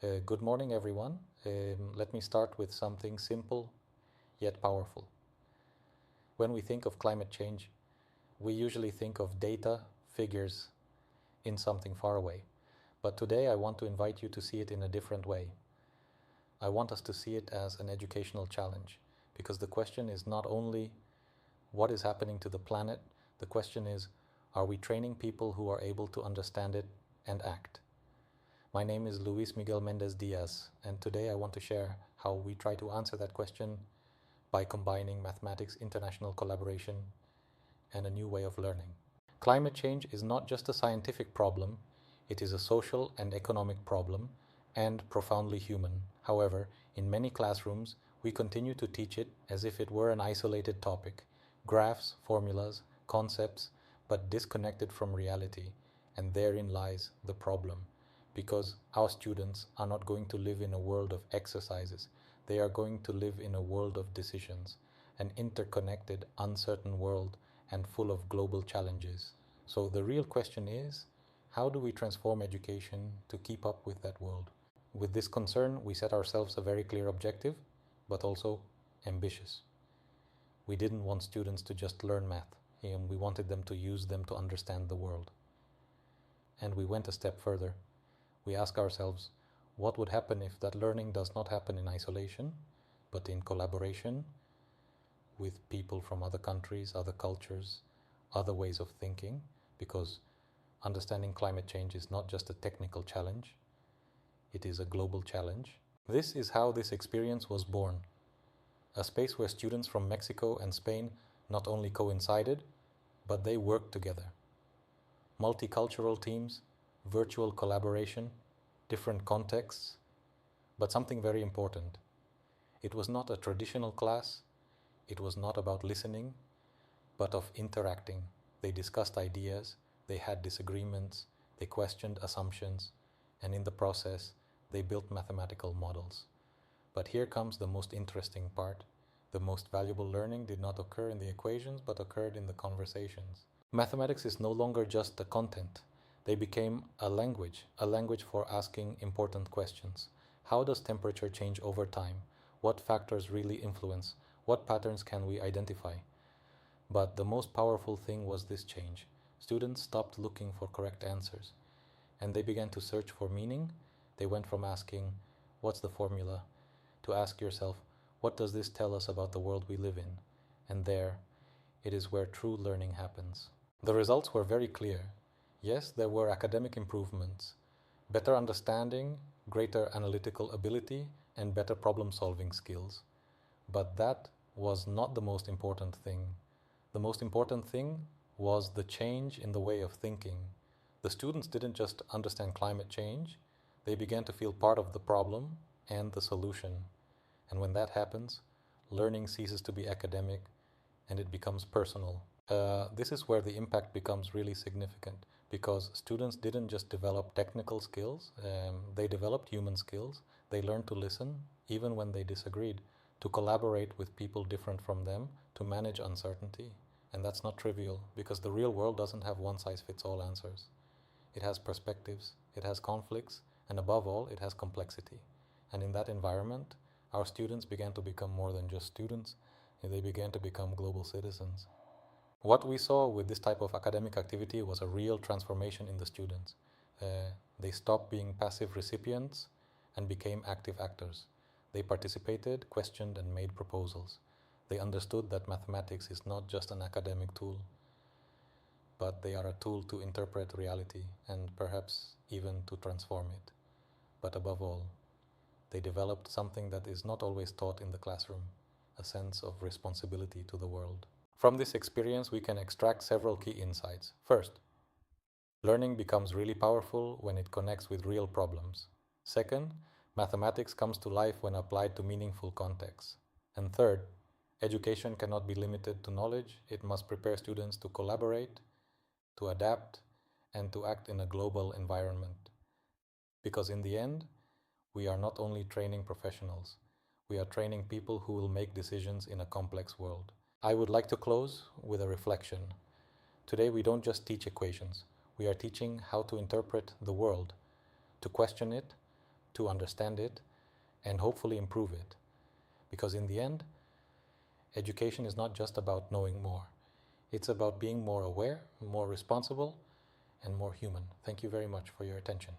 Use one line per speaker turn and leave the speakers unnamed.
Good morning, everyone. Let me start with something simple yet powerful. When we think of climate change, we usually think of data, figures in something far away. But today I want to invite you to see it in a different way. I want us to see it as an educational challenge, because the question is not only what is happening to the planet, the question is, are we training people who are able to understand it and act? My name is Miguel Mendez Diaz, and today I want to share how we try to answer that question by combining mathematics, international collaboration, and a new way of learning. Climate change is not just a scientific problem, it is a social and economic problem, and profoundly human. However, in many classrooms, we continue to teach it as if it were an isolated topic, graphs, formulas, concepts, but disconnected from reality, and therein lies the problem. Because our students are not going to live in a world of exercises. They are going to live in a world of decisions, an interconnected, uncertain world and full of global challenges. So the real question is, how do we transform education to keep up with that world? With this concern, we set ourselves a very clear objective, but also ambitious. We didn't want students to just learn math, and we wanted them to use them to understand the world. And we went a step further. We ask ourselves, what would happen if that learning does not happen in isolation, but in collaboration with people from other countries, other cultures, other ways of thinking? Because understanding climate change is not just a technical challenge, it is a global challenge. This is how this experience was born. A space where students from Mexico and Spain not only coincided, but they worked together. Multicultural teams, virtual collaboration, different contexts, but something very important. It was not a traditional class, it was not about listening, but of interacting. They discussed ideas, they had disagreements, they questioned assumptions, and in the process, they built mathematical models. But here comes the most interesting part. The most valuable learning did not occur in the equations, but occurred in the conversations. Mathematics is no longer just the content. They became a language for asking important questions. How does temperature change over time? What factors really influence? What patterns can we identify? But the most powerful thing was this change. Students stopped looking for correct answers, and they began to search for meaning. They went from asking, what's the formula? To ask yourself, what does this tell us about the world we live in? And there, it is where true learning happens. The results were very clear. Yes, there were academic improvements, better understanding, greater analytical ability, and better problem-solving skills. But that was not the most important thing. The most important thing was the change in the way of thinking. The students didn't just understand climate change, they began to feel part of the problem and the solution. And when that happens, learning ceases to be academic and it becomes personal. This is where the impact becomes really significant, because students didn't just develop technical skills, they developed human skills. They learned to listen, even when they disagreed, to collaborate with people different from them, to manage uncertainty. And that's not trivial, because the real world doesn't have one-size-fits-all answers. It has perspectives, it has conflicts, and above all, it has complexity. And in that environment, our students began to become more than just students, and they began to become global citizens. What we saw with this type of academic activity was a real transformation in the students. They stopped being passive recipients and became active actors. They participated, questioned, and made proposals. They understood that mathematics is not just an academic tool, but they are a tool to interpret reality and perhaps even to transform it. But above all, they developed something that is not always taught in the classroom, a sense of responsibility to the world. From this experience, we can extract several key insights. First, learning becomes really powerful when it connects with real problems. Second, mathematics comes to life when applied to meaningful contexts. And third, education cannot be limited to knowledge. It must prepare students to collaborate, to adapt, and to act in a global environment. Because in the end, we are not only training professionals, we are training people who will make decisions in a complex world. I would like to close with a reflection. Today we don't just teach equations, we are teaching how to interpret the world, to question it, to understand it and hopefully improve it. Because in the end, education is not just about knowing more. It's about being more aware, more responsible, and more human. Thank you very much for your attention.